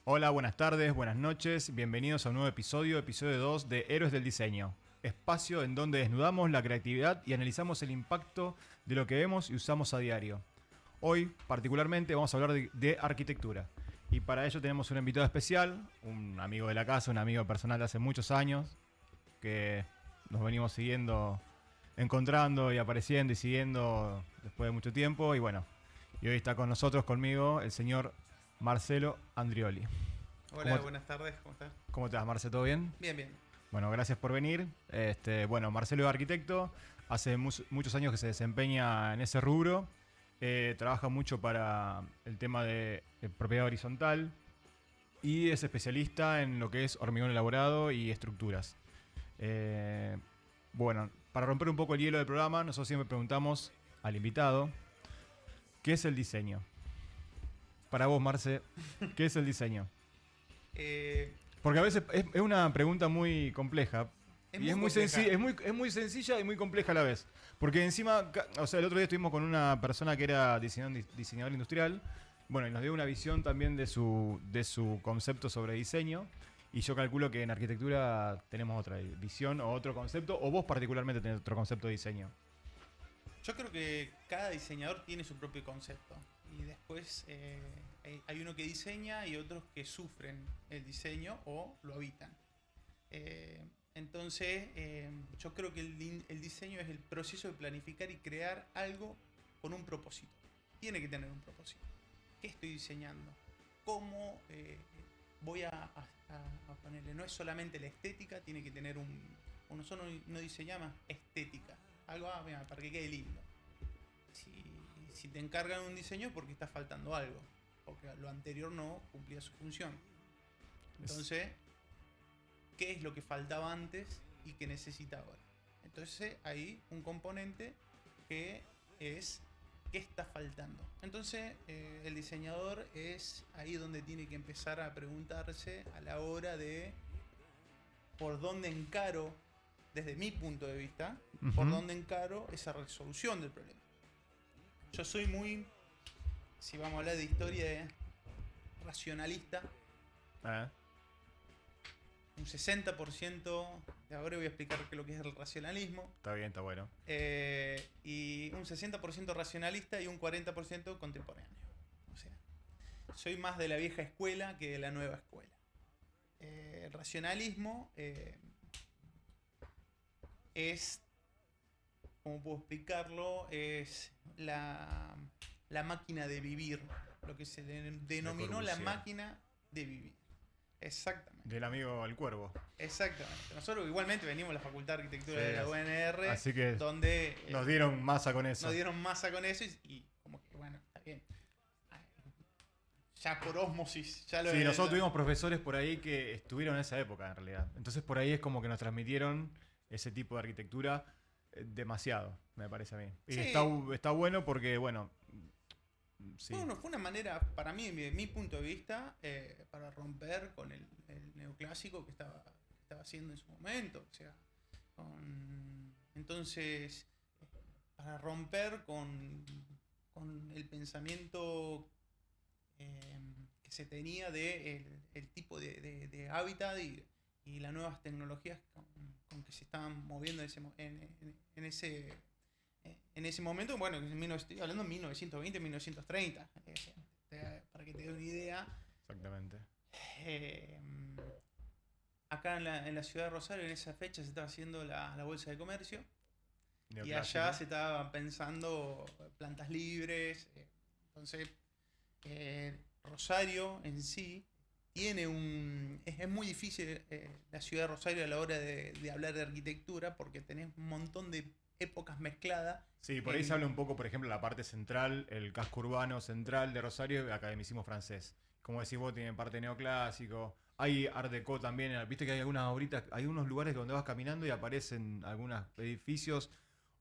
Hola, buenas tardes, buenas noches, bienvenidos a un nuevo episodio 2 de Héroes del Diseño. Espacio en donde desnudamos la creatividad y analizamos el impacto de lo que vemos y usamos a diario. Hoy, particularmente, vamos a hablar de arquitectura. Y para ello tenemos un invitado especial, un amigo de la casa, un amigo personal de hace muchos años, que nos venimos siguiendo, encontrando y apareciendo y siguiendo después de mucho tiempo. Y bueno, y hoy está con nosotros, conmigo, el señor Marcelo Andrioli. Hola, buenas tardes, ¿cómo estás? ¿Cómo te vas, Marce? ¿Todo bien? Bien, bien. Bueno, gracias por venir. Bueno, Marcelo es arquitecto, hace muchos años que se desempeña en ese rubro. Trabaja mucho para el tema de propiedad horizontal y es especialista en lo que es hormigón elaborado y estructuras. Bueno, para romper un poco el hielo del programa, nosotros siempre preguntamos al invitado, ¿qué es el diseño? Para vos, Marce, ¿qué es el diseño? Porque a veces es una pregunta muy compleja. Y es muy sencilla y muy compleja a la vez. Porque encima, o sea, el otro día estuvimos con una persona que era diseñador industrial. Bueno, y nos dio una visión también de su concepto sobre diseño. Y yo calculo que en arquitectura tenemos otra visión o otro concepto. O vos particularmente tenés otro concepto de diseño. Yo creo que cada diseñador tiene su propio concepto. Y después hay uno que diseña y otros que sufren el diseño o lo habitan. Entonces, yo creo que el diseño es el proceso de planificar y crear algo con un propósito. Tiene que tener un propósito. ¿Qué estoy diseñando? ¿Cómo voy a ponerle? No es solamente la estética, tiene que tener uno solo no diseña más estética. Algo, mira, para que quede lindo. Si te encargan un diseño porque está faltando algo, porque lo anterior no cumplía su función. Entonces, ¿qué es lo que faltaba antes y que necesita ahora? Entonces hay un componente que es ¿qué está faltando? Entonces el diseñador es ahí donde tiene que empezar a preguntarse a la hora de por dónde encaro, desde mi punto de vista, por dónde encaro esa resolución del problema. Yo soy muy, si vamos a hablar de historia, racionalista. Un 60%, ahora voy a explicar qué es lo que es el racionalismo. Está bien, está bueno. Y un 60% racionalista y un 40% contemporáneo. O sea, soy más de la vieja escuela que de la nueva escuela. El racionalismo es, ¿cómo puedo explicarlo? Es la máquina de vivir, lo que se denominó la máquina de vivir. Exactamente. Del amigo El Cuervo. Exactamente. Nosotros igualmente venimos de la Facultad de Arquitectura de la UNR, así que donde nos dieron masa con eso. Nos dieron masa con eso y como que bueno, está bien. Ya por ósmosis, ya lo sí, nosotros tuvimos profesores por ahí que estuvieron en esa época en realidad. Entonces por ahí es como que nos transmitieron ese tipo de arquitectura demasiado, me parece a mí. Y sí. está bueno porque, bueno... Sí. Bueno, fue una manera, para mí, de mi punto de vista, para romper con el neoclásico que estaba haciendo en su momento. O sea, entonces, para romper con el pensamiento que se tenía de el tipo de hábitat y las nuevas tecnologías con que se estaban moviendo en ese momento, bueno, estoy hablando de 1920, 1930, para que te dé una idea. Exactamente. Acá en la ciudad de Rosario, en esa fecha, se estaba haciendo la bolsa de comercio. Y allá se estaba pensando plantas libres. Entonces, Rosario en sí tiene es muy difícil la ciudad de Rosario a la hora de hablar de arquitectura porque tenés un montón de épocas mezcladas. Sí, por ahí se habla un poco, por ejemplo, la parte central, el casco urbano central de Rosario, academicismo francés. Como decís vos, tiene parte neoclásico. Hay Art Deco también. Viste que hay algunas ahorita, hay unos lugares donde vas caminando y aparecen algunos edificios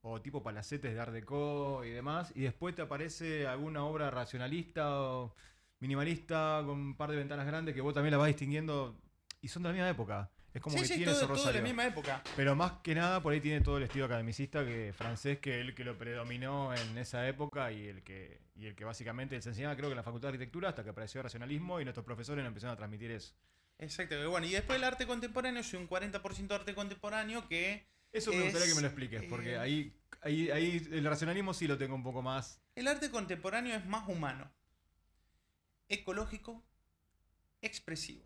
o tipo palacetes de Art Deco y demás. Y después te aparece alguna obra racionalista o minimalista con un par de ventanas grandes que vos también la vas distinguiendo y son de la misma época. Es como que tiene ese todo de la misma época. Pero más que nada por ahí tiene todo el estilo academicista francés, que el que lo predominó en esa época y el que básicamente se enseñaba, creo que en la Facultad de Arquitectura, hasta que apareció el racionalismo y nuestros profesores nos empezaron a transmitir eso. Exacto. Bueno, y después el arte contemporáneo es un 40% de arte contemporáneo que... Eso me gustaría que me lo expliques, porque ahí el racionalismo sí lo tengo un poco más. El arte contemporáneo es más humano, ecológico, expresivo.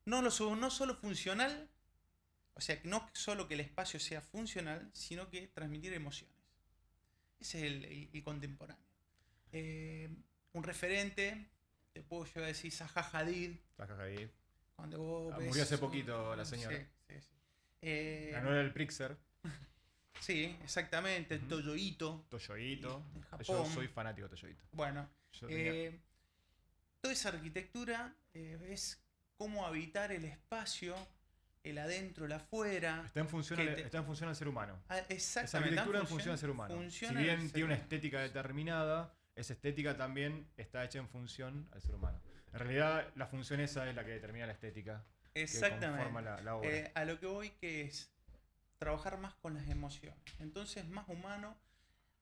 No solo funcional, o sea, no solo que el espacio sea funcional, sino que transmitir emociones. Ese es el contemporáneo. Un referente, te puedo llegar a decir Zaha Hadid. Zaha Hadid. Cuando vos ves murió hace poquito la señora. Sí. Ganó el Pritzker. Sí, exactamente. Toyo Ito. En Japón. Yo soy fanático de Toyo Ito. Bueno, toda esa arquitectura es cómo habitar el espacio, el adentro, el afuera. Está en función al ser humano. Exactamente. Esa arquitectura en función al ser humano. Si bien tiene una estética determinada, esa estética también está hecha en función al ser humano. En realidad, la función esa es la que determina la estética. Exactamente. Que conforma la obra. A lo que voy, que es trabajar más con las emociones. Entonces, más humano.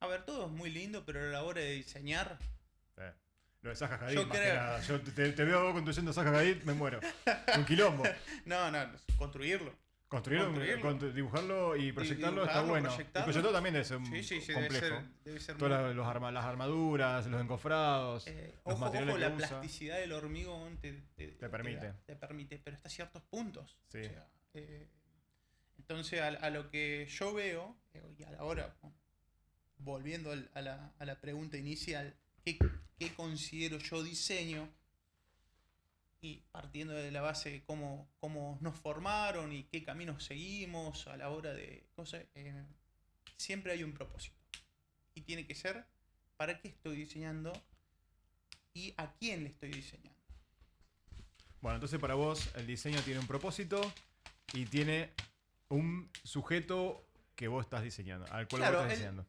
A ver, todo es muy lindo, pero a la hora de diseñar... Lo de Zaha Hadid, más que nada. Yo te veo a vos construyendo Zaha Hadid, me muero. Un quilombo. No, construirlo. Construirlo, dibujarlo y proyectarlo está bueno. Y proyectarlo también debe ser complejo. Debe ser todas las armaduras, los encofrados, los materiales que la usa. plasticidad del hormigón te permite. Te permite, pero hasta ciertos puntos. Sí. O sea, entonces, a lo que yo veo, y ahora, volviendo a la pregunta inicial, ¿qué considero yo diseño? Y partiendo de la base de cómo nos formaron y qué caminos seguimos a la hora de cosas, siempre hay un propósito. Y tiene que ser para qué estoy diseñando y a quién le estoy diseñando. Bueno, entonces para vos el diseño tiene un propósito y tiene un sujeto que vos estás diseñando, al cual vos estás diseñando.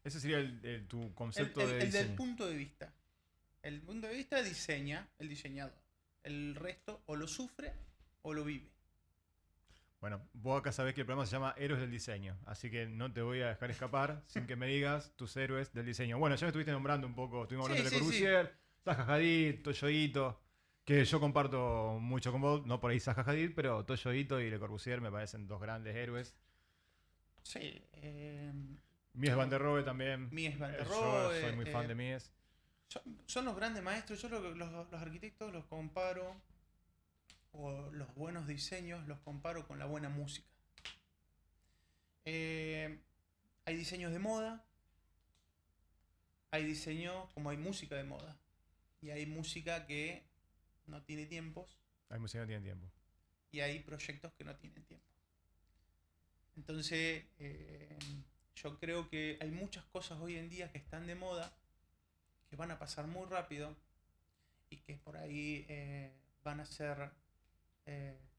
Ese sería tu concepto de diseño. El del punto de vista. El punto de vista diseña el diseñador. El resto o lo sufre o lo vive. Bueno, vos acá sabés que el programa se llama Héroes del Diseño, así que no te voy a dejar escapar sin que me digas tus héroes del diseño. Bueno, ya me estuviste nombrando un poco, estuvimos hablando de Le Corbusier, Zaha Hadid, Toyo Ito, que yo comparto mucho con vos, no por ahí Zaha Hadid, pero Toyo Ito y Le Corbusier me parecen dos grandes héroes. Sí. Mies van der Rohe también. Mies van der Rohe. Yo soy muy fan de Mies. Son los grandes maestros. Yo los arquitectos los comparo, o los buenos diseños los comparo con la buena música. Hay diseños de moda, hay diseños como hay música de moda, y hay música que no tiene tiempos. Hay música que no tiene tiempo. Y hay proyectos que no tienen tiempo. Entonces, yo creo que hay muchas cosas hoy en día que están de moda, que van a pasar muy rápido y que por ahí van a ser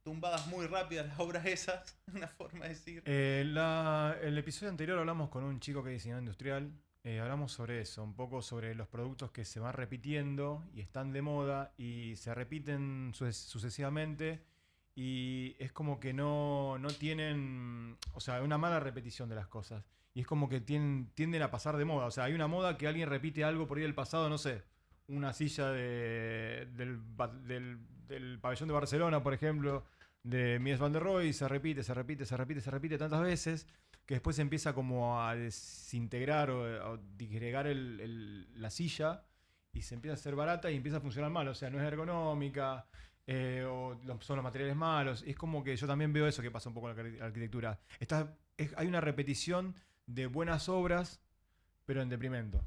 tumbadas muy rápidas las obras esas, una forma de decir. El episodio anterior hablamos con un chico que es diseñador industrial, hablamos sobre eso, un poco sobre los productos que se van repitiendo y están de moda y se repiten sucesivamente y es como que no tienen, o sea, una mala repetición de las cosas. Y es como que tienden a pasar de moda. O sea, hay una moda que alguien repite algo por ahí del pasado, no sé, una silla del pabellón de Barcelona, por ejemplo, de Mies van der Rohe, y se repite tantas veces que después se empieza como a desintegrar o a disgregar la silla y se empieza a hacer barata y empieza a funcionar mal. O sea, no es ergonómica, son los materiales malos. Es como que yo también veo eso que pasa un poco en la arquitectura. Hay una repetición de buenas obras, pero en deprimento.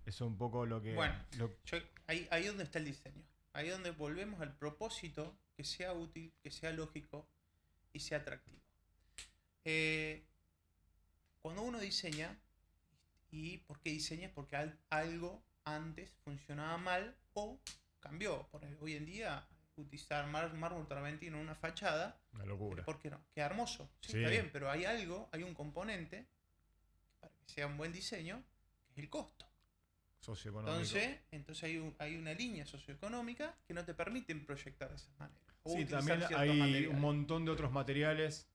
Eso es un poco lo que... Bueno, ahí es donde está el diseño. Ahí es donde volvemos al propósito, que sea útil, que sea lógico y sea atractivo. Cuando uno diseña, ¿y por qué diseña? Porque algo antes funcionaba mal o cambió. Hoy en día, utilizar mármol travertino en una fachada, una locura. ¿Por qué no? Queda hermoso. Sí, está bien, pero hay un componente para que sea un buen diseño, que es el costo. Socioeconómico. Entonces hay una línea socioeconómica que no te permiten proyectar de esa manera. O Sí, utilizar también ciertos hay materiales. un montón de otros materiales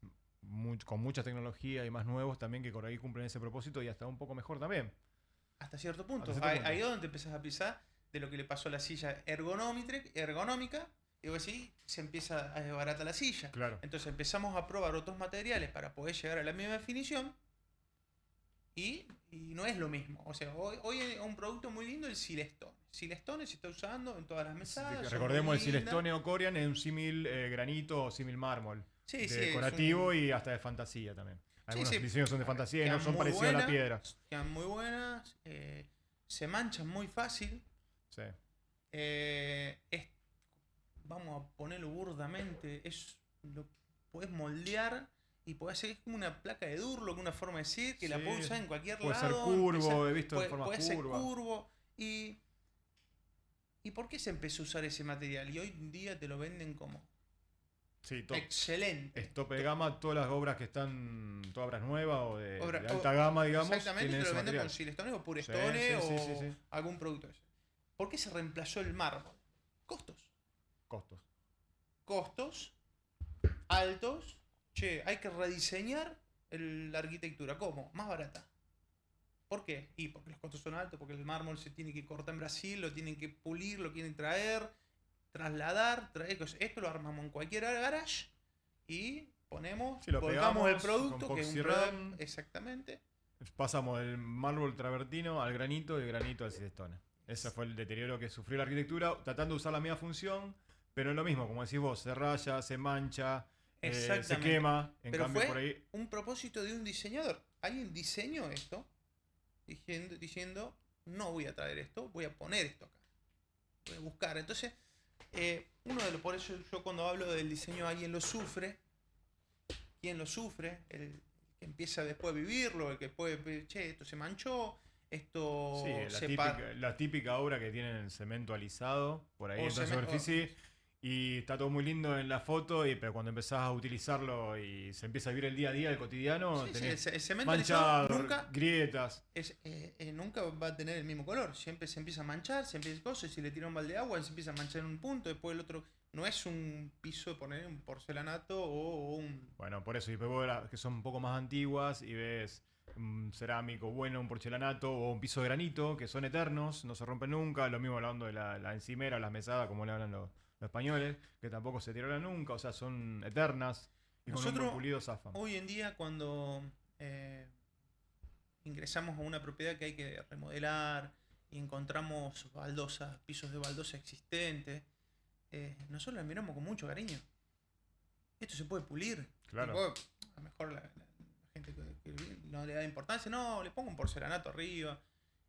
con mucha tecnología y más nuevos también que por ahí cumplen ese propósito y hasta un poco mejor también. Hasta cierto punto. Hasta cierto punto. Ahí es donde te empezás a pisar de lo que le pasó a la silla ergonómica. Y vos decís, se empieza a desbaratar la silla. Claro. Entonces empezamos a probar otros materiales para poder llegar a la misma definición. Y no es lo mismo. O sea, hoy es un producto muy lindo el Silestone. Silestone se está usando en todas las mesadas. Recordemos el Silestone o Corian es un símil granito o símil mármol. Sí, Decorativo y hasta de fantasía también. Algunos diseños son de fantasía y no son parecidos a la piedra. Quedan muy buenas. Se manchan muy fácil. Sí. Vamos a ponerlo burdamente. Lo puedes moldear y puede ser como una placa de Durlock, una forma de decir, que la puedes usar en cualquier lado. Puede ser curvo, he visto de forma curva. Puede ser curvo. ¿Y por qué se empezó a usar ese material? Y hoy en día te lo venden como excelente. Es tope de gama, todas las obras que están, todas obras nuevas o de alta gama, digamos. Exactamente, te lo venden con Silestone o Purestone o algún producto de ese. ¿Por qué se reemplazó el mármol? Costos altos. Che, hay que rediseñar la arquitectura. ¿Cómo? Más barata. ¿Por qué? Y porque los costos son altos, porque el mármol se tiene que cortar en Brasil, lo tienen que pulir, lo quieren traer, trasladar, esto lo armamos en cualquier garage y ponemos, colgamos el producto, que es un exactamente. Pasamos del mármol travertino al granito y del granito al silestone. Ese fue el deterioro que sufrió la arquitectura, tratando de usar la misma función, pero es lo mismo, como decís vos, se raya, se mancha, se quema. En pero cambio, fue por ahí un propósito de un diseñador. Alguien diseñó esto diciendo, no voy a traer esto, voy a poner esto acá. Voy a buscar. Entonces, por eso yo cuando hablo del diseño, alguien lo sufre. ¿Quién lo sufre? El que empieza después a vivirlo, el que puede, che, esto se manchó, esto la típica obra que tienen el cemento alisado por ahí en toda superficie. Y está todo muy lindo en la foto, pero cuando empezás a utilizarlo y se empieza a vivir el día a día, el cotidiano, tenés el cemento manchado, grietas. Nunca va a tener el mismo color. Siempre se empieza a manchar, se empieza cosas, si le tira un balde de agua, se empieza a manchar en un punto, después el otro. No es un piso de poner un porcelanato o un... Bueno, por eso, y que son un poco más antiguas y ves un cerámico bueno, un porcelanato o un piso de granito, que son eternos, no se rompen nunca. Lo mismo hablando de la encimera, las mesadas, como le hablan los españoles, que tampoco se tiraron nunca, o sea, son eternas y con un buen pulido zafan. Hoy en día, cuando ingresamos a una propiedad que hay que remodelar y encontramos baldosas, pisos de baldosa existentes, nosotros la miramos con mucho cariño. Esto se puede pulir. Claro. A lo mejor la gente que no le da importancia, no, le pongo un porcelanato arriba.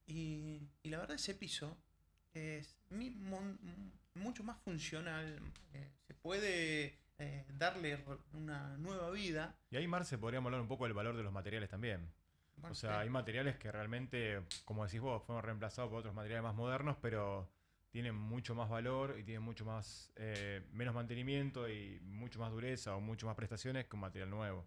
Y la verdad, ese piso es mucho más funcional. Se puede darle una nueva vida. Y ahí, Marce, podríamos hablar un poco del valor de los materiales también. Bueno, o sea, hay materiales que realmente, como decís vos, fueron reemplazados por otros materiales más modernos, pero tienen mucho más valor y tienen mucho más menos mantenimiento y mucho más dureza o mucho más prestaciones que un material nuevo.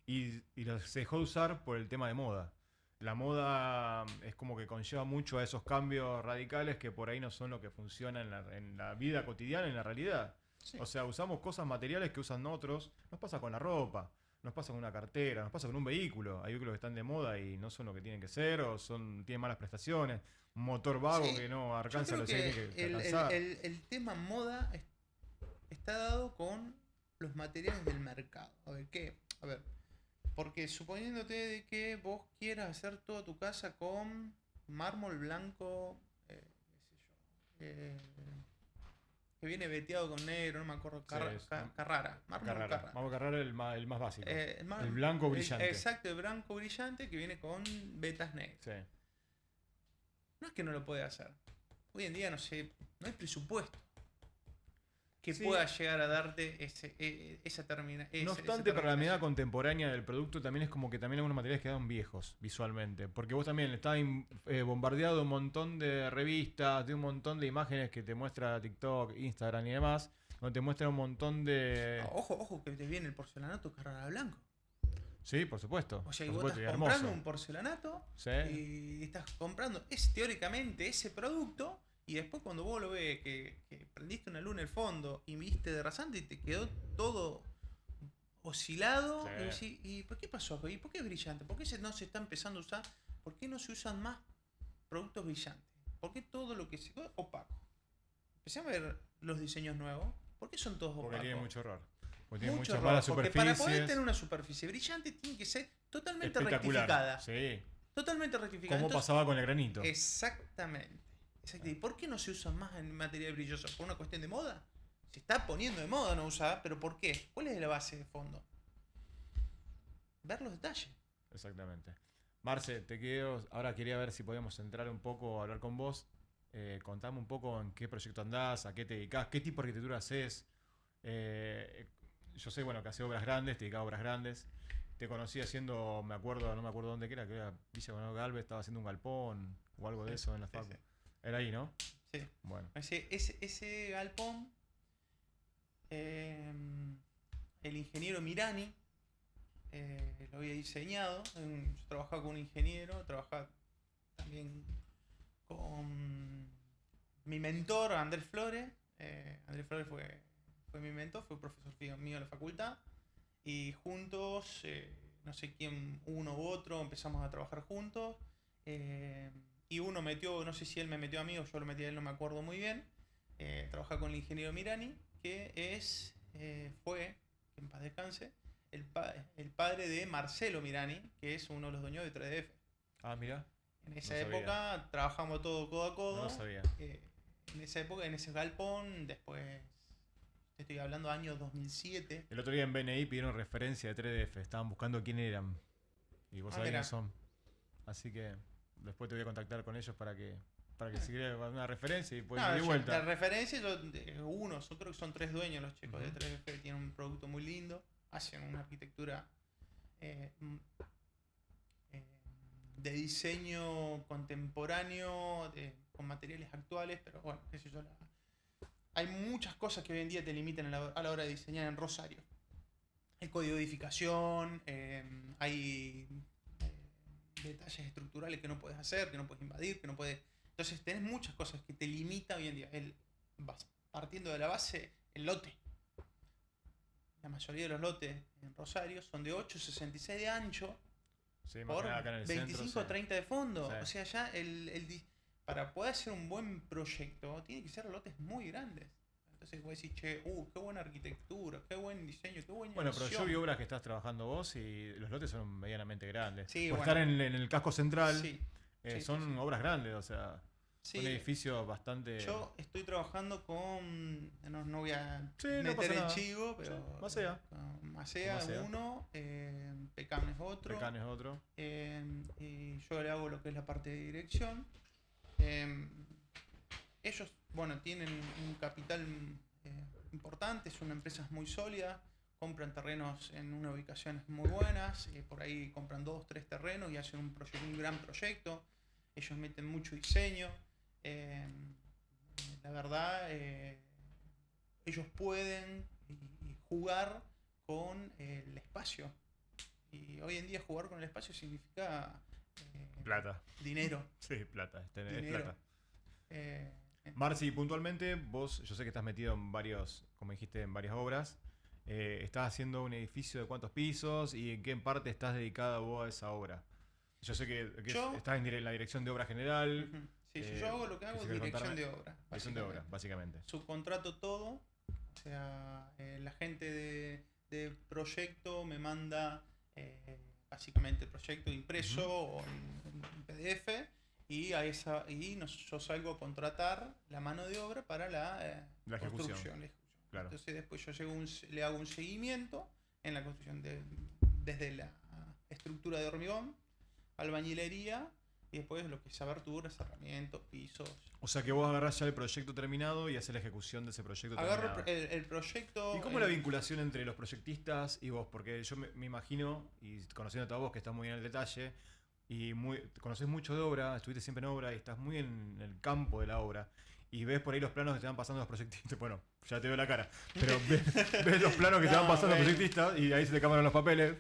Y se dejó de usar por el tema de moda. La moda es como que conlleva mucho a esos cambios radicales que por ahí no son lo que funciona en la vida cotidiana, en la realidad. Sí. O sea, usamos cosas materiales que usan otros. Nos pasa con la ropa, nos pasa con una cartera, nos pasa con un vehículo. Hay vehículos que están de moda y no son lo que tienen que ser o tienen malas prestaciones. Un motor vago que no alcanza los que tiene que alcanzar. El tema moda está dado con los materiales del mercado. A ver, ¿qué? A ver, porque suponiéndote de que vos quieras hacer toda tu casa con mármol blanco, que viene veteado con negro, no me acuerdo, Carrara. Carrara. Vamos a Carrara el más básico. El blanco brillante. Exacto, el blanco brillante que viene con vetas negras. Sí. No es que no lo pueda hacer. Hoy en día no hay presupuesto que pueda llegar a darte esa terminación. No obstante, para la medida contemporánea del producto también es como que también algunos materiales quedaron viejos visualmente. Porque vos también estás bombardeado de un montón de revistas, de un montón de imágenes que te muestra TikTok, Instagram y demás, donde te muestra un montón de... Ojo, que te viene el porcelanato Carrara blanco. Sí, por supuesto. O sea, vos estás comprando un porcelanato y estás comprando teóricamente ese producto Y después cuando vos lo ves que prendiste una luz en el fondo y viste de rasante y te quedó todo oscilado, y decís, ¿y por qué pasó? ¿Y por qué es brillante? ¿Por qué no se está empezando a usar? ¿Por qué no se usan más productos brillantes? ¿Por qué todo lo que se... opaco? Empecé a ver los diseños nuevos. ¿Por qué son todos opacos? Porque tiene mucho error. Porque tiene Mucho muchas error, malas porque superficies. para poder tener una superficie brillante tiene que ser totalmente espectacular. rectificada. Sí. Totalmente rectificada. ¿Cómo pasaba con el granito? Exactamente. ¿Y por qué no se usan más en material brilloso? ¿Por una cuestión de moda? Se está poniendo de moda no usar, pero ¿por qué? ¿Cuál es la base de fondo? Ver los detalles. Exactamente. Marce, ahora quería ver si podíamos entrar un poco a hablar con vos. Contame un poco en qué proyecto andás, a qué te dedicás, qué tipo de arquitectura haces. Yo sé, bueno, que haces obras grandes, te dedicás a obras grandes. Te conocí haciendo, no me acuerdo dónde que era Villa Gonzalo Galvez, estaba haciendo un galpón o algo de eso en la facu. Sí. Era ahí, ¿no? Sí. Bueno. Ese galpón, el ingeniero Mirani lo había diseñado. Yo trabajaba con un ingeniero, trabajaba también con mi mentor, Andrés Flores. Andrés Flores fue mi mentor, fue profesor mío de la facultad. Y juntos, no sé quién, uno u otro, empezamos a trabajar juntos. Y uno metió, no sé si él me metió a mí o yo lo metí a él, no me acuerdo muy bien. Trabajaba con el ingeniero Mirani, que fue, que en paz descanse, el padre de Marcelo Mirani, que es uno de los dueños de 3DF. Ah, mira. En esa época trabajamos todo codo a codo. No lo sabía. En esa época, en ese galpón, después, te estoy hablando año 2007. El otro día en BNI pidieron referencia de 3DF, estaban buscando quién eran. Y vos sabés quiénes son. Así que después te voy a contactar con ellos para que si querés una referencia y pues de vuelta. La referencia, yo creo que son 3 dueños los chicos de 3DF, que tienen un producto muy lindo, hacen una arquitectura de diseño contemporáneo, con materiales actuales, pero bueno, qué sé yo, hay muchas cosas que hoy en día te limitan a la hora de diseñar en Rosario. El código de edificación, hay detalles estructurales que no puedes hacer, que no puedes invadir, que no puedes... Entonces tenés muchas cosas que te limitan hoy en día. Partiendo de la base, el lote. La mayoría de los lotes en Rosario son de 8,66 de ancho, sí, por acá en el 25 centro, o 30 de fondo. Sí. O sea, ya para poder hacer un buen proyecto, tiene que ser lotes muy grandes. Entonces vos decís, che, qué buena arquitectura, qué buen diseño, qué buena Bueno, pero edición. yo vi obras que estás trabajando vos y los lotes son medianamente grandes. Sí, por estar en el casco central, sí, son obras grandes, o sea, sí. Un edificio bastante... Yo estoy trabajando con... No voy a no meter el nada. chivo, pero... Sí, Macea. Macea es uno, Pecam es otro. Pecam es otro. Y yo le hago lo que es la parte de dirección. Ellos, bueno, tienen un capital importante, es una empresa muy sólida, compran terrenos en unas ubicaciones muy buenas, por ahí compran 2, 3 terrenos y hacen un gran proyecto. Ellos meten mucho diseño. La verdad, ellos pueden jugar con el espacio. Y hoy en día jugar con el espacio significa... plata. Dinero. Sí, plata. Dinero. Es plata. Marci, puntualmente, vos, yo sé que estás metido en varios, como dijiste, en varias obras. ¿Estás haciendo un edificio de cuántos pisos y en qué parte estás dedicada vos a esa obra? Yo sé que estás en la dirección de obra general. Uh-huh. Sí, yo hago lo que hago es dirección de obra. Dirección de obra, básicamente. Subcontrato todo. O sea, la gente de proyecto me manda básicamente el proyecto impreso o en PDF. Y yo salgo a contratar la mano de obra para la construcción. Claro. Entonces después yo le hago un seguimiento en la construcción desde la estructura de hormigón, albañilería y después lo que es aberturas, cerramientos, pisos. O sea que vos agarrás ya el proyecto terminado y haces la ejecución de ese proyecto terminado. Agarro el proyecto... ¿Y cómo es la vinculación entre los proyectistas y vos? Porque yo me imagino, y conociéndote a vos que estás muy en el detalle, y conocés mucho de obra, estuviste siempre en obra y estás muy en el campo de la obra y ves por ahí los planos que te van pasando los proyectistas, bueno, ya te veo la cara, pero ves los planos que te van pasando los proyectistas y ahí se te cambian los papeles.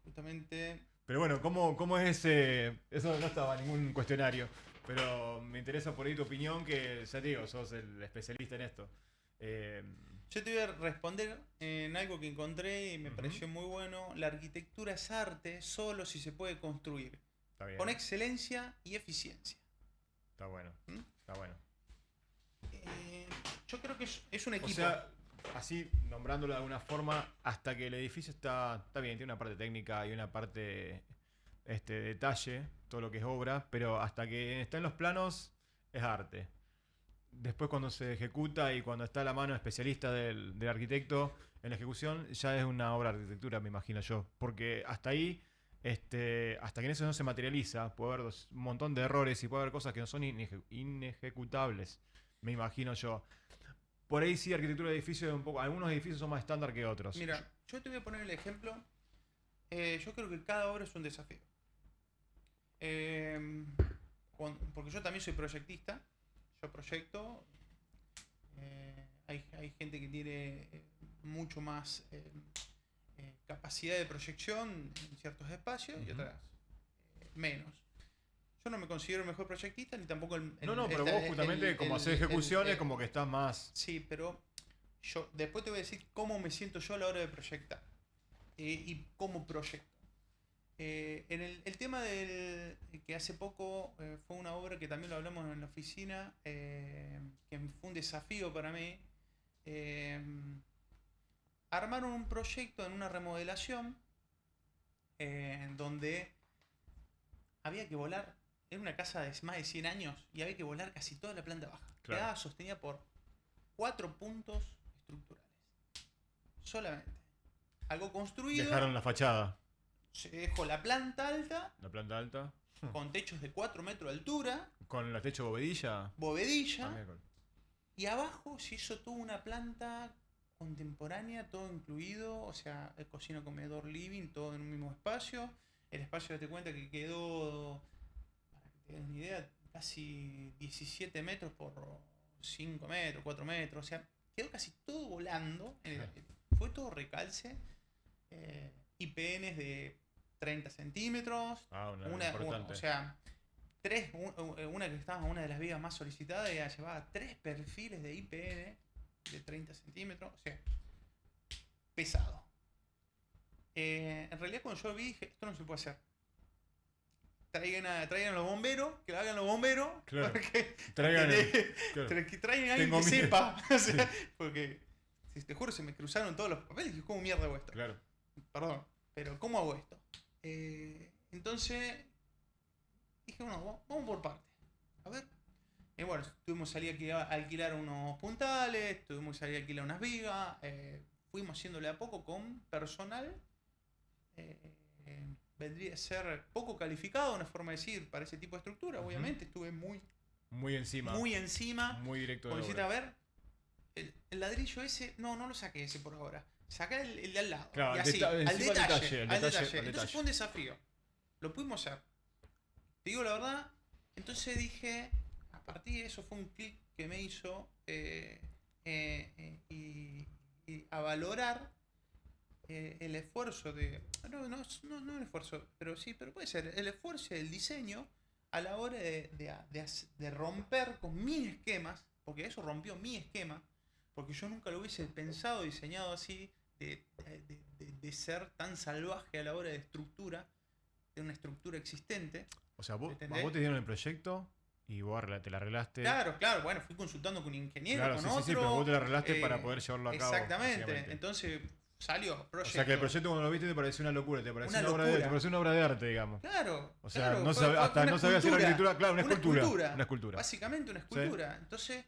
Justamente... Pero bueno, ¿cómo es ese? Eso no estaba en ningún cuestionario, Pero me interesa por ahí tu opinión, que ya te digo, sos el especialista en esto. Yo te voy a responder en algo que encontré y me pareció muy bueno. La arquitectura es arte solo si se puede construir. Está bien. Con excelencia y eficiencia. Está bueno. Está bueno. Yo creo que es un equipo. O sea, así nombrándolo de alguna forma, hasta que el edificio está bien, tiene una parte técnica y una parte detalle, todo lo que es obra, pero hasta que está en los planos es arte. Después cuando se ejecuta y cuando está la mano especialista del arquitecto en la ejecución, ya es una obra de arquitectura, me imagino yo. Porque hasta ahí, hasta que en eso no se materializa, puede haber un montón de errores y puede haber cosas que no son inejecutables, me imagino yo. Por ahí sí, arquitectura de edificios es un poco. Algunos edificios son más estándar que otros. Mira, yo te voy a poner el ejemplo. Yo creo que cada obra es un desafío. Porque yo también soy proyectista. Yo proyecto. Hay gente que tiene mucho más capacidad de proyección en ciertos espacios y otras menos. Yo no me considero el mejor proyectista ni tampoco el... pero vos justamente como hacer ejecuciones como que estás más... Sí, pero yo después te voy a decir cómo me siento yo a la hora de proyectar y cómo proyecto. En el tema del que hace poco fue una obra que también lo hablamos en la oficina, que fue un desafío para mí. Armaron un proyecto en una remodelación donde había que volar. Era una casa de más de 100 años y había que volar casi toda la planta baja. Claro. Quedaba sostenida por 4 puntos estructurales. Solamente. Algo construido. Dejaron la fachada. Se dejó la planta alta. La planta alta. Con techos de 4 metros de altura. Con el techo bovedilla. Bovedilla. Y abajo se hizo toda una planta contemporánea, todo incluido. O sea, el cocina, comedor, living, todo en un mismo espacio. El espacio, date cuenta que quedó, para que te den una idea, casi 17 metros por 5 metros, 4 metros. O sea, quedó casi todo volando. Fue todo recalce. IPNs de 30 centímetros. Importante. O sea, una que estaba, una de las vigas más solicitadas, ya llevaba 3 perfiles de IPN de 30 centímetros. O sea, pesado. En realidad cuando yo lo vi dije, esto no se puede hacer. Traigan a los bomberos, que lo hagan los bomberos. Claro. Porque, Traigan que traigan a alguien que sepa. O sea, porque, te juro, se me cruzaron todos los papeles y dije, ¿cómo mierda hago esto? Claro. Perdón, pero ¿cómo hago esto? Entonces, dije, bueno, vamos por partes. A ver. Bueno, tuvimos que salir a alquilar unos puntales, tuvimos que salir a alquilar unas vigas. Fuimos haciéndole a poco con personal. Vendría a ser poco calificado, una forma de decir, para ese tipo de estructura. Obviamente estuve muy encima. Muy directo de obra. A ver, el ladrillo ese, no lo saqué ese por ahora. Saca el de al lado. Claro, y así, al detalle. Entonces detalle. fue un desafío. Lo pudimos hacer. Te digo la verdad. Entonces dije, a partir de eso fue un clic que me hizo y a valorar el esfuerzo de... No el esfuerzo, pero puede ser el esfuerzo del diseño a la hora de romper con mis esquemas, porque eso rompió mi esquema, porque yo nunca lo hubiese pensado, diseñado así, de ser tan salvaje a la hora de estructura, de una estructura existente. O sea, vos te dieron el proyecto y vos te la arreglaste. Claro, bueno, fui consultando con un ingeniero, con otro. Sí, pero vos te la arreglaste para poder llevarlo a cabo. Exactamente, entonces salió proyecto. O sea que el proyecto cuando lo viste te pareció una locura, te pareció una obra de arte, digamos. Claro. O sea, no sabía hacer arquitectura, claro, una escultura. Básicamente una escultura. ¿Sí? Entonces,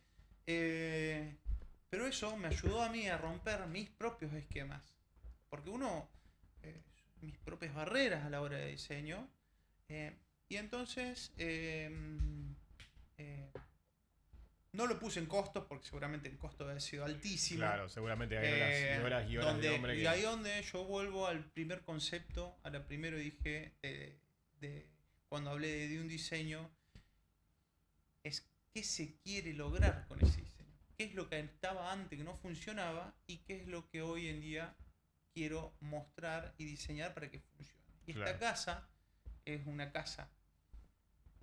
pero eso me ayudó a mí a romper mis propios esquemas. Porque mis propias barreras a la hora de diseño. Y entonces, no lo puse en costos porque seguramente el costo ha sido altísimo. Claro, seguramente hay horas y horas de hombre. Y ahí donde yo vuelvo al primer concepto, a la primero dije, cuando hablé de un diseño, es qué se quiere lograr con ese diseño. Qué es lo que estaba antes que no funcionaba y qué es lo que hoy en día quiero mostrar y diseñar para que funcione. Y esta casa es una casa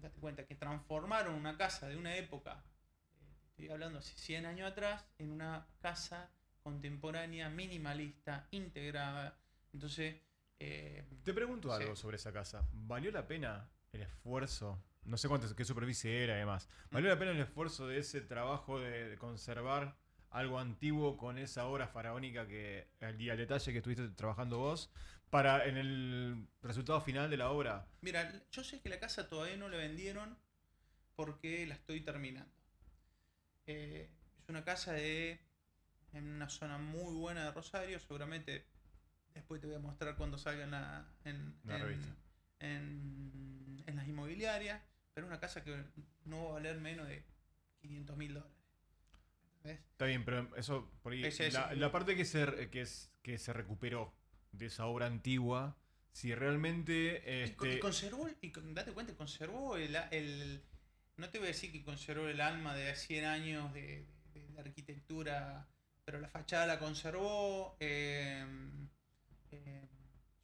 date cuenta que transformaron una casa de una época, estoy hablando hace 100 años atrás, en una casa contemporánea, minimalista, integrada. Entonces... te pregunto algo sobre esa casa. ¿Valió la pena el esfuerzo? No sé qué superficie era, además. ¿Valió la pena el esfuerzo de ese trabajo de conservar algo antiguo con esa obra faraónica al detalle que estuviste trabajando vos, para en el resultado final de la obra? Mira, yo sé que la casa todavía no la vendieron porque la estoy terminando. Es una casa en una zona muy buena de Rosario. Seguramente después te voy a mostrar cuando salga en las inmobiliarias. Pero es una casa que no va a valer menos de $500.000. ¿Ves? Está bien, pero eso por ahí, la parte que se recuperó de esa obra antigua, si realmente y conservó, date cuenta, conservó no te voy a decir que conservó el alma de 100 años de arquitectura, pero la fachada la conservó.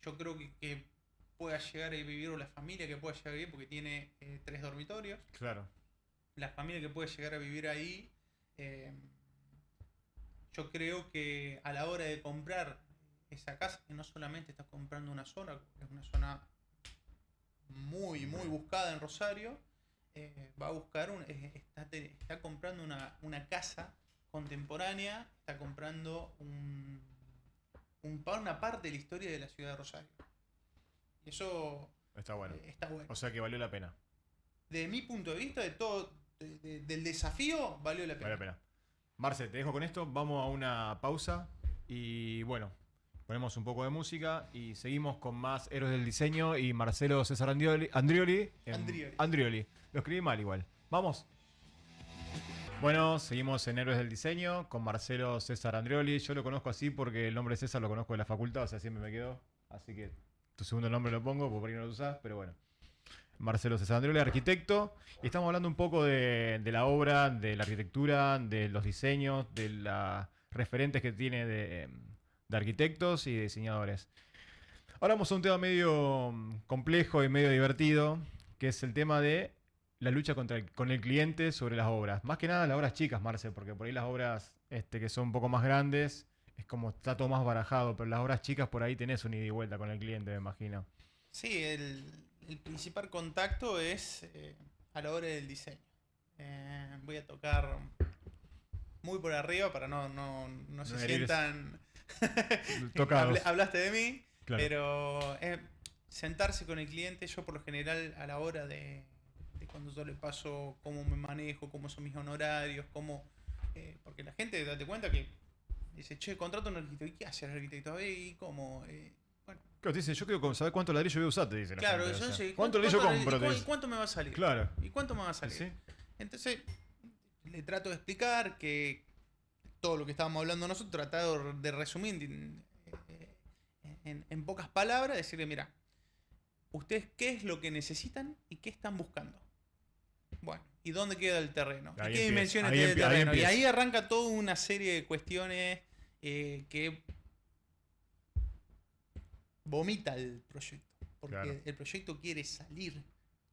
Yo creo que pueda llegar a vivir, o la familia que pueda llegar a vivir, porque tiene 3 dormitorios. Claro. La familia que puede llegar a vivir ahí, yo creo que a la hora de comprar esa casa, que no solamente estás comprando una zona, es una muy buscada en Rosario, va a buscar está comprando una casa contemporánea, está comprando una parte de la historia de la ciudad de Rosario. Y eso está bueno. Está bueno. O sea que valió la pena. Desde mi punto de vista, del desafío, valió la pena. Valió la pena. Marce, te dejo con esto, vamos a una pausa y bueno, ponemos un poco de música y seguimos con más Héroes del Diseño y Marcelo César Andrioli. Lo escribí mal igual. Vamos. Bueno, seguimos en Héroes del Diseño con Marcelo César Andrioli. Yo lo conozco así porque el nombre César lo conozco de la facultad, o sea, siempre me quedó. Así que tu segundo nombre lo pongo, porque por ahí no lo usás, pero bueno. Marcelo César Andrioli, arquitecto. Y estamos hablando un poco de la obra, de la arquitectura, de los diseños, de los referentes que tiene de arquitectos y de diseñadores. Ahora vamos a un tema medio complejo y medio divertido, que es el tema de la lucha con el cliente sobre las obras. Más que nada las obras chicas, Marce, porque por ahí las obras que son un poco más grandes, es como está todo más barajado, pero las obras chicas por ahí tenés un ida y vuelta con el cliente, me imagino. Sí, el principal contacto es a la hora del diseño. Voy a tocar muy por arriba para no se sientan... tocados. Hablaste de mí, claro. Pero sentarse con el cliente, yo por lo general a la hora de cuando yo le paso cómo me manejo, cómo son mis honorarios, porque la gente, date cuenta que dice, che, contrato a un arquitecto. ¿Y qué hace el arquitecto? ¿Y cómo? Bueno. Claro, te dice, yo quiero saber cuánto ladrillo voy a usar, te dice la claro, gente, yo sé. ¿Cuánto ladrillo compro? ¿Y cuánto me va a salir? Claro. ¿Y cuánto me va a salir? ¿Sí? Entonces, le trato de explicar que todo lo que estábamos hablando nosotros, tratado de resumir en pocas palabras, decirle, mira, ustedes qué es lo que necesitan y qué están buscando. Bueno, ¿y dónde queda el terreno? ¿Y qué dimensiones tiene el terreno? Y ahí arranca toda una serie de cuestiones que vomita el proyecto. Porque claro, el proyecto quiere salir.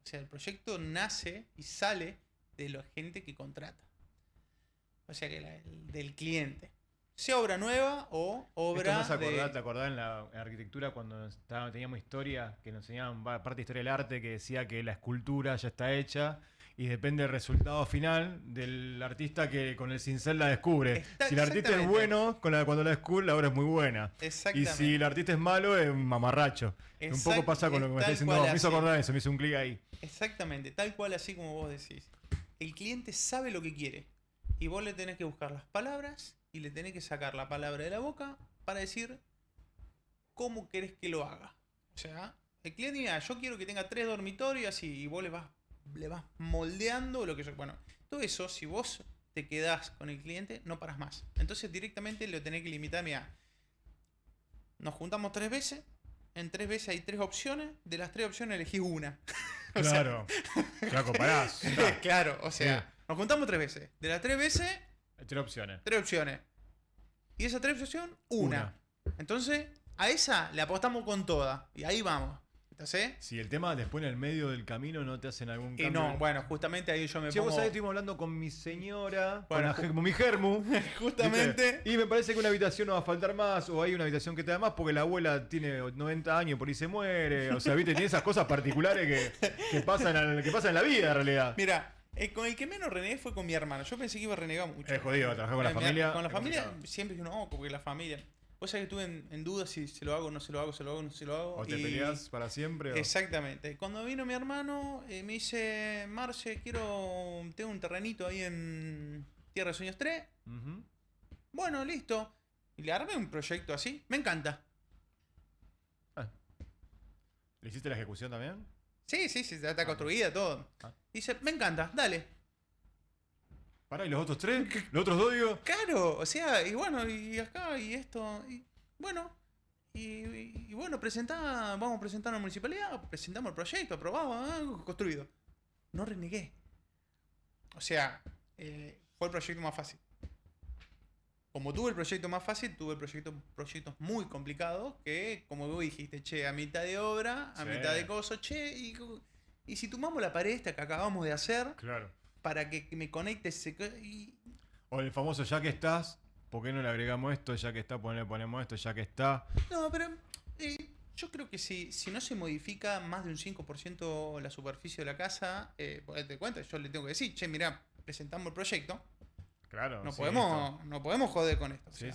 O sea, el proyecto nace y sale de la gente que contrata. O sea, que del cliente. Sea obra nueva o obra ¿Te acordás en la arquitectura cuando teníamos historia, que nos enseñaban parte de historia del arte, que decía que la escultura ya está hecha y depende del resultado final del artista que con el cincel la descubre? Si el artista es bueno, cuando la descubre, la obra es muy buena. Y si el artista es malo, es un mamarracho. Un poco pasa con lo que me está diciendo. Me hizo acordar eso, me hizo un clic ahí. Exactamente, tal cual así como vos decís. El cliente sabe lo que quiere y vos le tenés que buscar las palabras y le tenés que sacar la palabra de la boca para decir cómo querés que lo haga. O sea, el cliente dice, yo quiero que tenga 3 dormitorios así, y vos le vas moldeando lo que yo... Bueno, todo eso, si vos te quedás con el cliente, no paras más. Entonces directamente lo tenés que limitar. Mira, nos juntamos 3 veces, en 3 veces hay 3 opciones, de las 3 opciones elegís una. Claro, claro, parás. Claro, o sea, sí, nos juntamos 3 veces. De las 3 veces... Hay 3 opciones. 3 opciones. Y esa 3 opciones, una. Entonces, a esa le apostamos con toda. Y ahí vamos. ¿Entonces? Si el tema después en el medio del camino no te hacen algún cambio. No, bueno, justamente ahí yo me Sí, pongo... vos sabés, estuvimos hablando con mi señora, Bueno, con mi germu. justamente... ¿viste? Y me parece que una habitación no va a faltar más, o hay una habitación que te da más porque la abuela tiene 90 años, por ahí se muere. O sea, ¿viste? Tiene esas cosas particulares que pasan en la vida, en realidad. Mira, con el que menos renegué fue con mi hermano. Yo pensé que iba a renegar mucho. Es jodido, trabajar con la familia. Con la familia complicado. siempre no, porque la familia... Vos sabés que estuve en duda si se lo hago, no se lo hago, se lo hago, no se lo hago. O te peleas para siempre. Exactamente. Cuando vino mi hermano, me dice, Marce, tengo un terrenito ahí en Tierra de Sueños 3. Uh-huh. Bueno, listo. Y le armé un proyecto así. Me encanta. ¿Le hiciste la ejecución también? Sí, ya está construida, todo. Dice, me encanta, dale. Pará, ¿y los otros 3? ¿Los otros 2, digo? Claro, o sea, y bueno, y acá, y esto, y bueno, y bueno, vamos a presentar a la municipalidad, presentamos el proyecto, aprobado, construido. No renegué. O sea, fue el proyecto más fácil. Como tuve el proyecto más fácil, tuve proyectos muy complicados que, como vos dijiste, che, a mitad de obra, a mitad de cosas, che, y si tomamos la pared esta que acabamos de hacer, claro, para que me conecte o el famoso ya que estás, ¿por qué no le agregamos esto? Ya que está, ponemos esto, ya que está. No, pero yo creo que si no se modifica más de un 5% la superficie de la casa, te cuenta, yo le tengo que decir, che, mirá, presentamos el proyecto. Claro, no podemos joder con esto. Sí.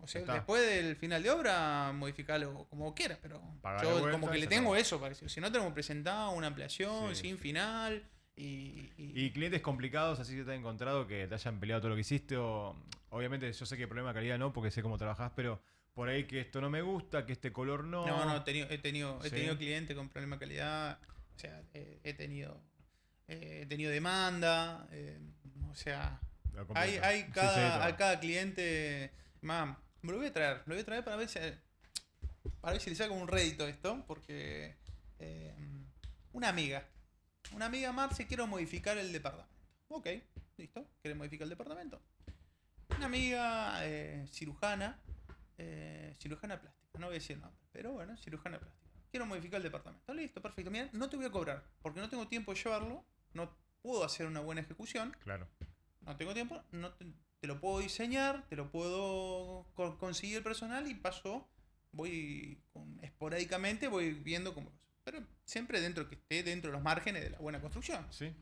O sea, después del final de obra, modificarlo como quieras, pero yo como que le tengo eso, parece. Si no tenemos presentado una ampliación sin final. Y clientes complicados así que te han encontrado que te hayan peleado todo lo que hiciste, o obviamente yo sé que el problema de calidad no, porque sé cómo trabajás, pero por ahí que esto no me gusta, que este color no. No, he tenido clientes con problema de calidad, o sea, he tenido demanda, o sea, hay a cada cliente, me lo voy a traer para ver si le saco un rédito esto, porque una amiga, Marce, quiero modificar el departamento. Ok, listo, ¿quieres modificar el departamento? Una amiga cirujana plástica, no voy a decir nombre, pero bueno, cirujana plástica. Quiero modificar el departamento. Listo, perfecto. Mira, no te voy a cobrar, porque no tengo tiempo de llevarlo, no puedo hacer una buena ejecución. Claro. No tengo tiempo, te lo puedo diseñar, te lo puedo conseguir el personal y esporádicamente voy viendo cómo. Pero siempre que esté dentro de los márgenes de la buena construcción. Sí.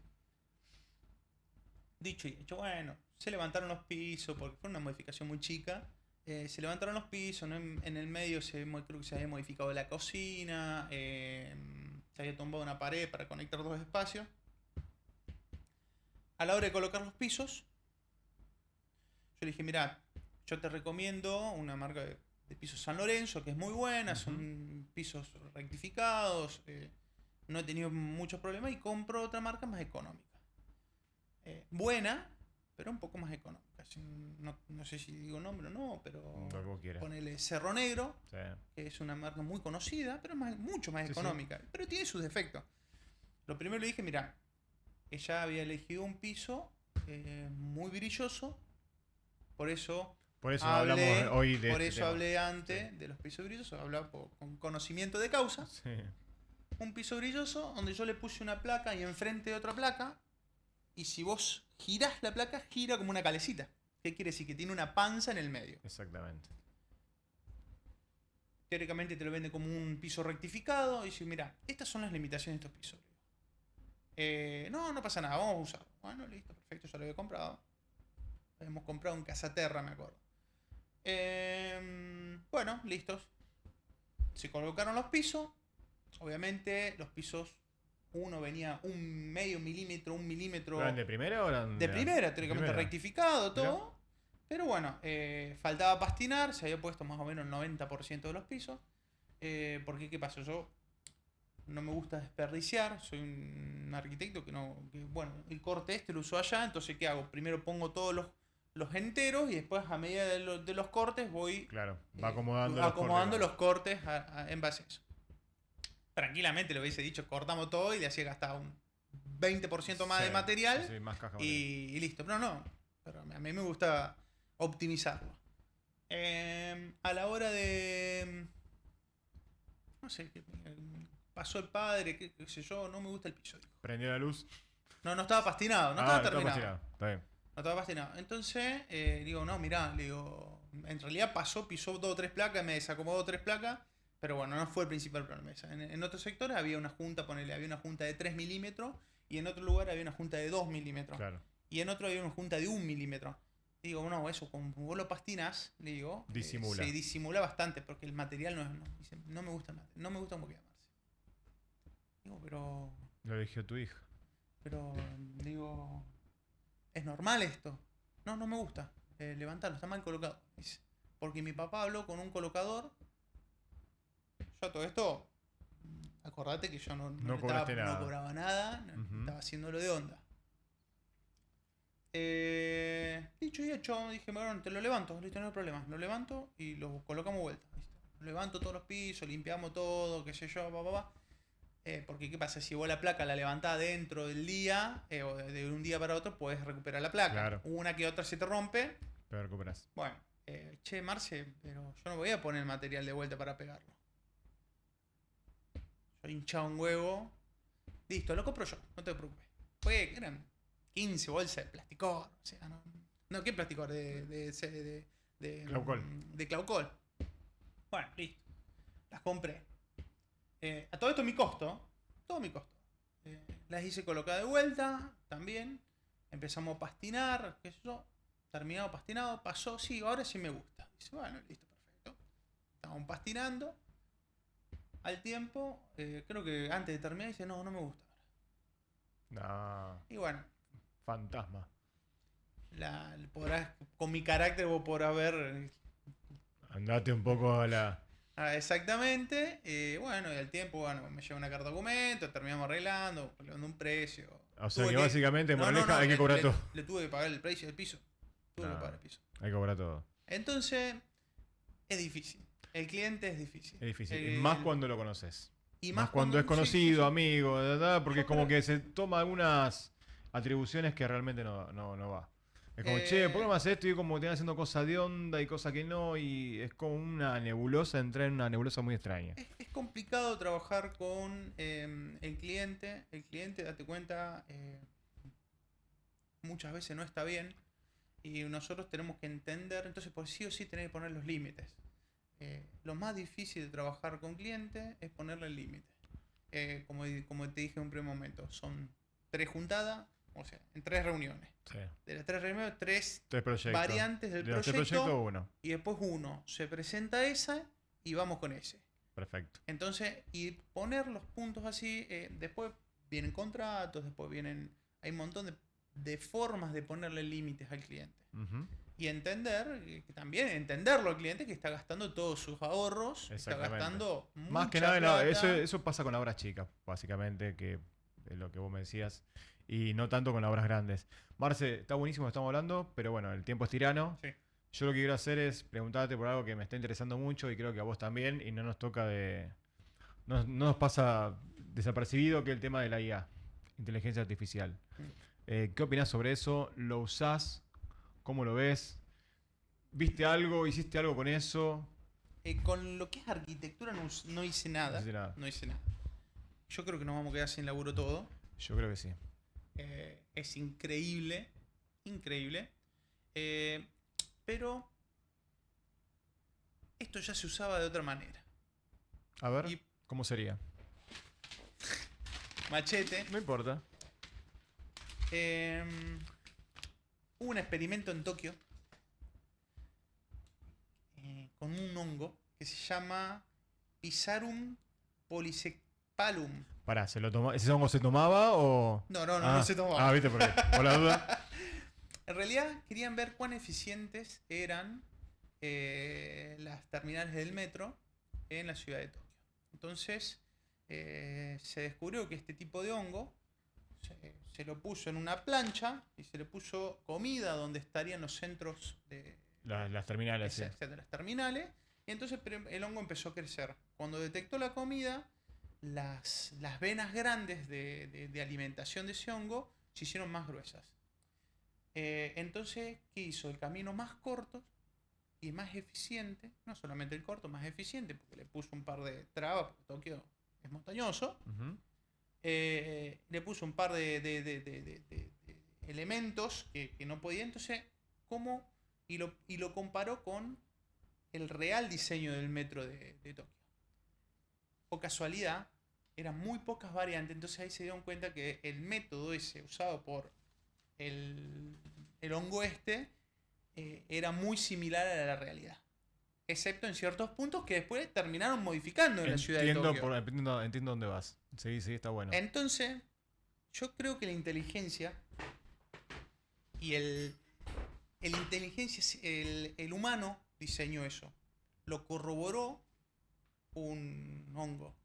Dicho y hecho, bueno, se levantaron los pisos porque fue una modificación muy chica. Se levantaron los pisos, ¿no? En el medio creo que se había modificado la cocina, se había tumbado una pared para conectar dos espacios. A la hora de colocar los pisos, yo le dije, mira, yo te recomiendo una marca de pisos San Lorenzo, que es muy buena, son pisos rectificados, no he tenido muchos problemas, y compro otra marca más económica. Buena, pero un poco más económica. No sé si digo nombre o no, pero ponele Cerro Negro, que es una marca muy conocida, pero mucho más económica, pero tiene sus defectos. Lo primero le dije, mira, ella había elegido un piso muy brilloso, por eso hablamos hoy de hablé antes de los pisos brillosos, hablaba con conocimiento de causa. Sí. Un piso brilloso donde yo le puse una placa y enfrente de otra placa, y si vos girás la placa, gira como una calecita. ¿Qué quiere decir? Que tiene una panza en el medio. Exactamente. Teóricamente te lo vende como un piso rectificado, y dice, mira, estas son las limitaciones de estos pisos. No pasa nada, vamos a usarlo. Bueno, listo, perfecto, ya lo había comprado. Lo habíamos comprado en Casaterra, me acuerdo. Bueno, listos. Se colocaron los pisos. Obviamente, los pisos, uno venía un medio milímetro, 1 milímetro. ¿Eran de primera o eran de primera? Teóricamente rectificado, todo. Mirá. Pero bueno, faltaba pastinar, se había puesto más o menos el 90% de los pisos. Porque, ¿qué pasó? Yo no me gusta desperdiciar, soy un arquitecto que el corte lo uso allá, entonces ¿qué hago? Primero pongo todos los enteros y después a medida de los cortes voy va acomodando los cortes en base a eso. Tranquilamente le hubiese dicho, cortamos todo y le hacía gastar un 20% más de material, más caja y listo. Pero no, pero a mí me gusta optimizarlo. A la hora de... no sé, pasó el padre, qué sé yo, no me gusta el piso. Dijo. ¿Prendió la luz? No estaba pastinado, no estaba terminado. Pastinado. Está bien. No estaba pastinado. Entonces, digo, no, mirá, le digo, en realidad pisó 2 o 3 placas, me desacomodó 3 placas, pero bueno, no fue el principal problema. En otros sectores había una junta, había una junta de 3 milímetros y en otro lugar había una junta de 2 milímetros. Claro. Y en otro había una junta de 1 milímetro. Digo, no, eso, como vos lo pastinas, le digo, Disimula. se disimula bastante porque el material no me gusta el material, no me gusta cómo queda Marce. Digo, pero... Lo eligió tu hija. Pero, digo, ¿es normal esto? No me gusta. Levantarlo, está mal colocado. Dice, porque mi papá habló con un colocador. Yo todo esto, acordate que yo no cobraba nada, estaba haciéndolo de onda. Dicho y hecho, dije, bueno, te lo levanto, listo, no hay problema. Lo levanto y lo colocamos vuelta. ¿Listo? Levanto todos los pisos, limpiamos todo, qué sé yo, porque qué pasa, si vos la placa la levantás dentro del día, o de un día para otro, podés recuperar la placa. Claro. Una que otra se te rompe. Pero recuperás. Bueno, Marce, pero yo no voy a poner el material de vuelta para pegarlo. Yo hinchaba un huevo. Listo, lo compro yo, no te preocupes. Fue, eran 15 bolsas de plasticor. O sea, no, ¿qué plasticor? De Claucol. De Claucol. Bueno, listo. Las compré. A todo esto todo mi costo. Las hice colocar de vuelta, también. Empezamos a pastinar, qué sé yo. Terminado pastinado, pasó, sí, ahora sí me gusta. Dice, bueno, listo, perfecto. Estamos pastinando. Al tiempo, creo que antes de terminar, dice, no me gusta ahora. No. Y bueno. Fantasma. Con mi carácter vos podrás ver. Andate un poco a la... Exactamente. Bueno, y al tiempo, bueno, me lleva una carta de documento, terminamos arreglando un precio. O sea que básicamente en Moraleja hay que cobrar todo. Le tuve que pagar el precio del piso. Tuve que pagar el piso. Hay que cobrar todo. Entonces, es difícil. El cliente es difícil. Es difícil. Más cuando lo conoces. Y más cuando es conocido, amigo, ¿verdad? Porque es como que se toma algunas atribuciones que realmente no va. Es como, che, ¿por qué no me haces esto? Y como que te van haciendo cosas de onda y cosas que no. Y es como una nebulosa, entrar en una nebulosa muy extraña. Es complicado trabajar con el cliente. El cliente, date cuenta, muchas veces no está bien. Y nosotros tenemos que entender, entonces por sí o sí tenés que poner los límites. Lo más difícil de trabajar con cliente es ponerle el límite. Como te dije en un primer momento, son 3 juntadas, o sea, en 3 reuniones. Sí. De las 3 reuniones, 3 proyectos. variantes del proyecto. Uno. Y después uno se presenta esa y vamos con ese. Perfecto. Entonces, y poner los puntos así, después vienen contratos, después vienen... Hay un montón de formas de ponerle límites al cliente. Y entenderlo al cliente que está gastando todos sus ahorros, está gastando mucha más que nada, plata. eso pasa con obras chicas, básicamente, que es lo que vos me decías, y no tanto con las obras grandes. Marce, está buenísimo lo que estamos hablando, pero bueno, el tiempo es tirano. Sí. Yo lo que quiero hacer es preguntarte por algo que me está interesando mucho y creo que a vos también, y no nos toca no nos pasa desapercibido, que el tema de la IA, inteligencia artificial. ¿Qué opinás sobre eso? ¿Lo usás? ¿Cómo lo ves? ¿Viste algo? ¿Hiciste algo con eso? Con lo que es arquitectura no hice nada. No hice nada. Yo creo que nos vamos a quedar sin laburo todo. Yo creo que sí. Es increíble. Increíble. Pero esto ya se usaba de otra manera. A ver, ¿cómo sería? Machete. No importa. Hubo un experimento en Tokio con un hongo que se llama Pisarum polycephalum. Pará, ¿ese hongo se tomaba o...? No se tomaba. ¿Viste por qué? Por la duda. En realidad querían ver cuán eficientes eran las terminales del metro en la ciudad de Tokio. Entonces se descubrió que este tipo de hongo se lo puso en una plancha y se le puso comida donde estarían los centros de las terminales. Sí. De las terminales. Y entonces el hongo empezó a crecer. Cuando detectó la comida, las venas grandes de alimentación de ese hongo se hicieron más gruesas. Entonces, ¿qué hizo? El camino más corto y más eficiente, no solamente el corto, más eficiente, porque le puso un par de trabas, porque Tokio es montañoso. Le puso un par de elementos que no podía. Entonces, y lo comparó con el real diseño del metro de Tokio. Por casualidad, eran muy pocas variantes. Entonces ahí se dieron cuenta que el método ese usado por el hongo era muy similar a la realidad. Excepto en ciertos puntos que después terminaron modificando en la ciudad de Tokio. Entiendo dónde vas. Sí, está bueno. Entonces, yo creo que la inteligencia y el humano diseñó eso. Lo corroboró un hongo.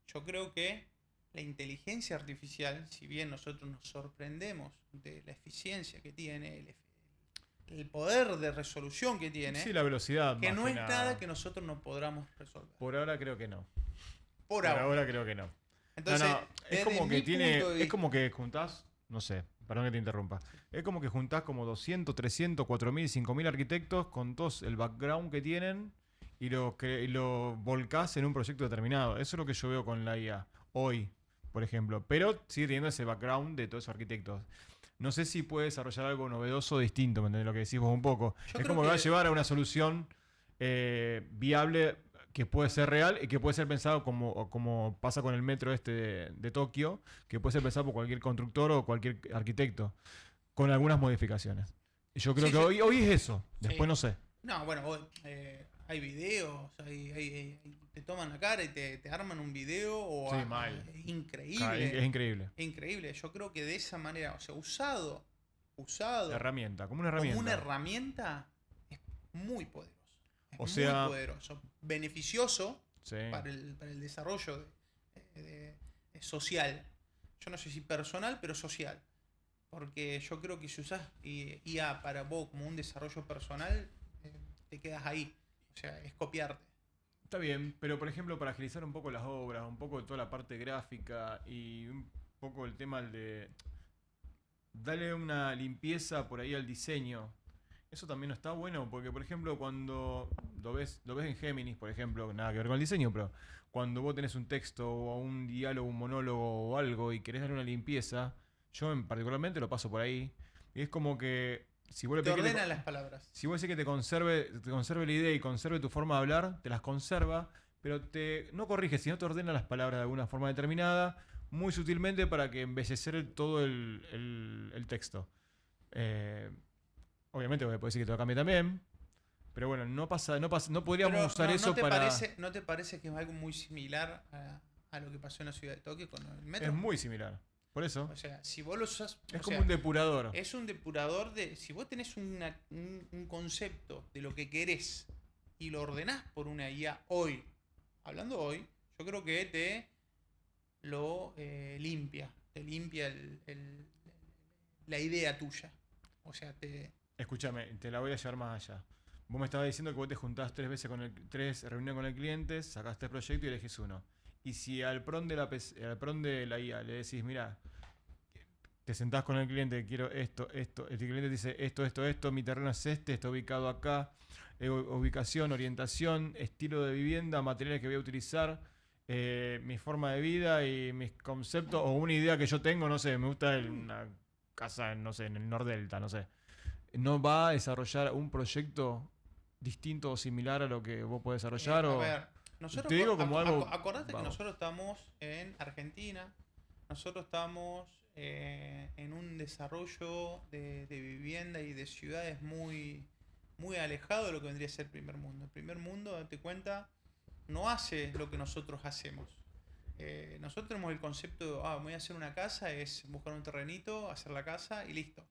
Yo creo que la inteligencia artificial, si bien nosotros nos sorprendemos de la eficiencia que tiene, el poder de resolución que tiene, sí, la velocidad, que no es nada que nosotros no podamos resolver. Por ahora creo que no. Por ahora creo que no. Entonces, es como que juntás, no sé, perdón que te interrumpa. Es como que juntás como 200, 300, 4000, 5000 arquitectos con todo el background que tienen y lo volcás en un proyecto determinado. Eso es lo que yo veo con la IA hoy, por ejemplo. Pero sigue teniendo ese background de todos esos arquitectos. No sé si puede desarrollar algo novedoso o distinto, ¿me entendés? Lo que decís vos un poco. Es como que va a llevar a una solución viable que puede ser real y que puede ser pensado como pasa con el metro de Tokio, que puede ser pensado por cualquier constructor o cualquier arquitecto, con algunas modificaciones. Yo creo que hoy es eso, después no sé. No, bueno, hoy hay videos, te toman la cara y te arman un video es increíble. Es increíble. Es increíble. Yo creo que de esa manera, o sea, usado herramienta, como una herramienta es muy poderoso. Muy poderoso, beneficioso para el desarrollo social. Yo no sé si personal, pero social. Porque yo creo que si usas IA para vos como un desarrollo personal, te quedas ahí. O sea, es copiarte. Está bien, pero por ejemplo, para agilizar un poco las obras, un poco de toda la parte gráfica y un poco el tema de darle una limpieza por ahí al diseño. Eso también no está bueno, porque por ejemplo cuando lo ves en Géminis, por ejemplo, nada que ver con el diseño, pero cuando vos tenés un texto o un diálogo, un monólogo o algo y querés darle una limpieza, yo particularmente lo paso por ahí, y es como que si vos le pedís ordena las palabras. Si vos decís que te conserve la idea y conserve tu forma de hablar, te las conserva, pero no corrige, sino te ordena las palabras de alguna forma determinada, muy sutilmente para que embellecer todo el texto. Obviamente vos podés decir que te lo cambie también, pero bueno, no podríamos usar eso para... ¿No te parece que es algo muy similar a lo que pasó en la ciudad de Tokio con el metro? Es muy similar. Por eso. O sea, si vos lo usas... Es como un depurador. Es un depurador de... Si vos tenés un concepto de lo que querés y lo ordenás por una IA hoy, hablando hoy, yo creo que te lo limpia. Te limpia la idea tuya. O sea, Escúchame, te la voy a llevar más allá. Vos me estabas diciendo que vos te juntás 3 reuniones con el cliente, sacás 3 proyectos y elegís uno. Y si al PRON de la IA le decís, mira, te sentás con el cliente, quiero esto, el cliente dice esto, mi terreno es está ubicado acá, ubicación, orientación, estilo de vivienda, materiales que voy a utilizar, mi forma de vida y mis conceptos, o una idea que yo tengo, no sé, me gusta una casa, no sé, en el Nordelta, no sé. ¿No va a desarrollar un proyecto distinto o similar a lo que vos podés desarrollar? A ver, nosotros, te digo como algo... Acordate que nosotros estamos en Argentina, nosotros estamos en un desarrollo de vivienda y de ciudades muy, muy alejado de lo que vendría a ser el primer mundo. El primer mundo, date cuenta, no hace lo que nosotros hacemos. Nosotros tenemos el concepto de, voy a hacer una casa, es buscar un terrenito, hacer la casa y listo.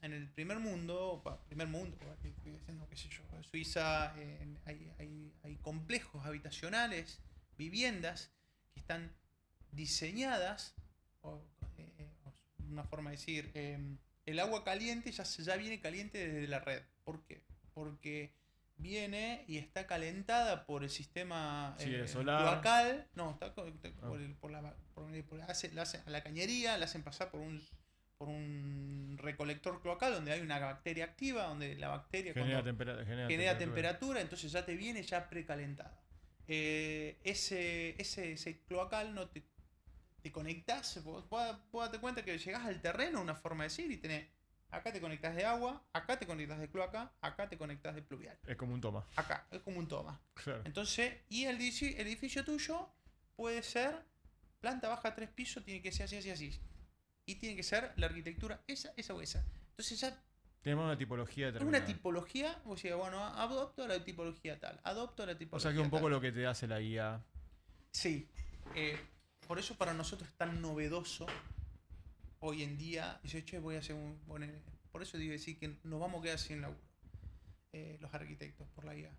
En el primer mundo, qué sé yo, Suiza, hay complejos habitacionales, viviendas que están diseñadas, una forma de decir, el agua caliente ya viene caliente desde la red. ¿Por qué? Porque viene y está calentada por el sistema solar. cloacal. No, está a la cañería, la hacen pasar por un recolector cloacal donde hay una bacteria activa, donde la bacteria genera temperatura, entonces ya te viene ya precalentada. ese cloacal no te conectás, vos date cuenta que llegás al terreno, una forma de decir, y tenés, acá te conectás de agua, acá te conectás de cloaca, acá te conectás de pluvial. Es como un toma. Acá, es como un toma. Claro. Entonces, y el edificio tuyo puede ser planta baja 3 pisos, tiene que ser así, así, así. Y tiene que ser la arquitectura esa o esa. Entonces ya tenemos una tipología determinada. una tipología, o sea, bueno, adopto la tipología tal, adopto la tipología O sea que un poco tal. lo que te hace la guía. Sí. Por eso para nosotros es tan novedoso hoy en día. Dice, che, voy a hacer un... por eso digo decir que nos vamos a quedar sin laburo. Los arquitectos, por la guía.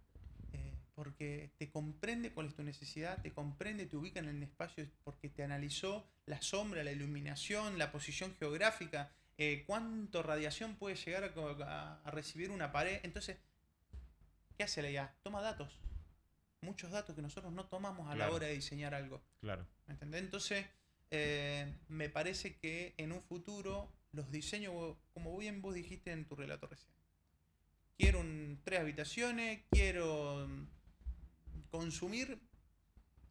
Porque te comprende cuál es tu necesidad, te comprende, te ubica en el espacio porque te analizó la sombra, la iluminación, la posición geográfica, cuánto radiación puede llegar a recibir una pared. Entonces, ¿qué hace la IA? Toma datos. Muchos datos que nosotros no tomamos a la hora de diseñar algo. Claro. ¿Me entendés? Entonces, me parece que en un futuro los diseños, como bien vos dijiste en tu relato recién, quiero 3 habitaciones, quiero consumir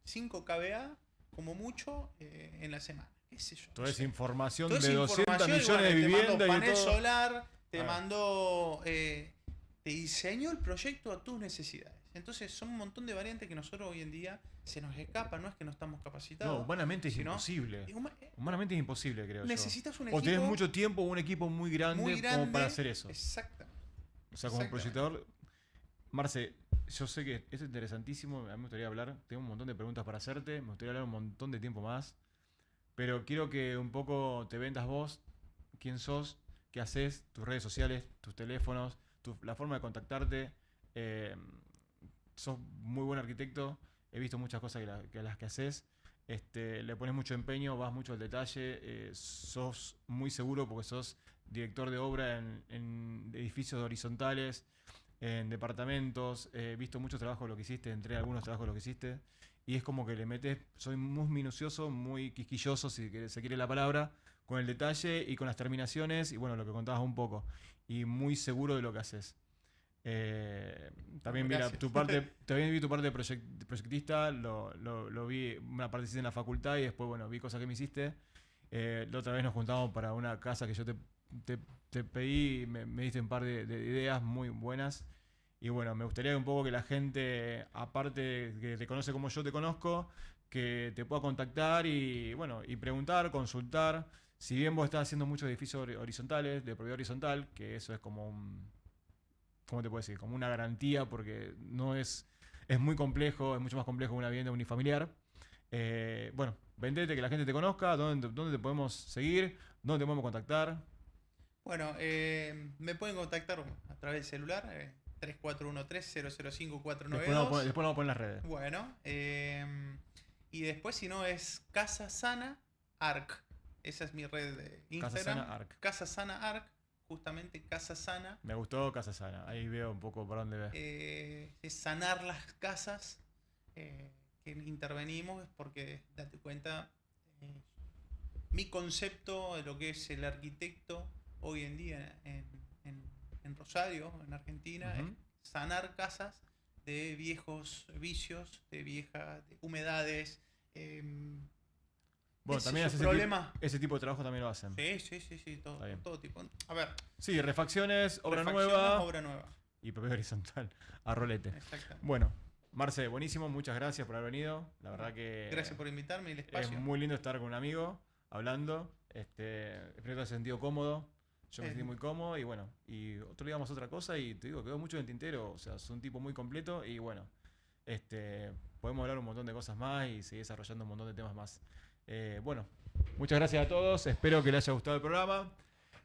5 kVA como mucho en la semana. ¿Qué sé yo? Toda esa información Toda de esa 200 millones bueno, de viviendas te mando panel y todo. solar, te mando... te diseño el proyecto a tus necesidades. Entonces son un montón de variantes que nosotros hoy en día se nos escapa, no es que no estamos capacitados. No, humanamente es imposible. Humanamente es imposible, creo necesitas yo. Un equipo... O tenés mucho tiempo o un equipo muy grande como para hacer eso. Exactamente. O sea, como proyectador... Marce, yo sé que es interesantísimo, a mí me gustaría hablar, tengo un montón de preguntas para hacerte, me gustaría hablar un montón de tiempo más, pero quiero que un poco te vendas vos, quién sos, qué haces, tus redes sociales, tus teléfonos, la forma de contactarte. Sos muy buen arquitecto, he visto muchas cosas que las que haces, le pones mucho empeño, vas mucho al detalle, sos muy seguro porque sos director de obra en edificios horizontales, en departamentos, he visto muchos trabajos de lo que hiciste, entré a algunos trabajos de lo que hiciste, y es como que le metes, soy muy minucioso, muy quisquilloso, si se quiere la palabra, con el detalle y con las terminaciones, y bueno, lo que contabas un poco, y muy seguro de lo que haces. También vi tu parte de proyectista, lo vi una parte en la facultad y después bueno, vi cosas que me hiciste. La otra vez nos juntamos para una casa que yo te pedí, me diste un par de ideas muy buenas. Y bueno, me gustaría un poco que la gente, aparte que te conoce como yo te conozco, que te pueda contactar y bueno, y preguntar, consultar. Si bien vos estás haciendo muchos edificios horizontales, de propiedad horizontal, que eso es como ¿cómo te puedo decir? Como una garantía, porque no es muy complejo, es mucho más complejo que una vivienda unifamiliar. Bueno, vendete, que la gente te conozca, dónde te podemos seguir, dónde te podemos contactar. Bueno, me pueden contactar a través del celular, 3413-005-492. Después lo vamos a poner en las redes. Bueno, y después si no es Casa Sana Arc. Esa es mi red de Instagram. Casa Sana Arc. Justamente Casa Sana. Me gustó Casa Sana, ahí veo un poco por dónde ves. Es sanar las casas que intervenimos, es porque, date cuenta, mi concepto de lo que es el arquitecto hoy en día en Rosario, en Argentina, es sanar casas de viejos vicios, de humedades. Bueno, también ese tipo de trabajo también lo hacen. Sí, todo tipo. A ver. Sí, refacciones, obra nueva. Y propiedad horizontal, a rolete. Exactamente. Bueno, Marce, buenísimo, muchas gracias por haber venido. La verdad que... Gracias por invitarme al espacio. Es muy lindo estar con un amigo, hablando. Espero que te hayas sentido cómodo. Yo me sentí muy cómodo y bueno, y otro día vamos a otra cosa y te digo, quedó mucho en el tintero. O sea, es un tipo muy completo y bueno, podemos hablar un montón de cosas más y seguir desarrollando un montón de temas más. Bueno, muchas gracias a todos, espero que les haya gustado el programa.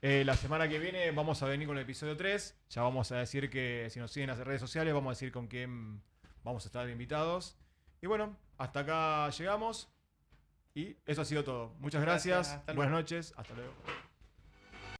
La semana que viene vamos a venir con el episodio 3, ya vamos a decir que si nos siguen en las redes sociales vamos a decir con quién vamos a estar invitados. Y bueno, hasta acá llegamos y eso ha sido todo. Muchas gracias. Buenas noches, hasta luego.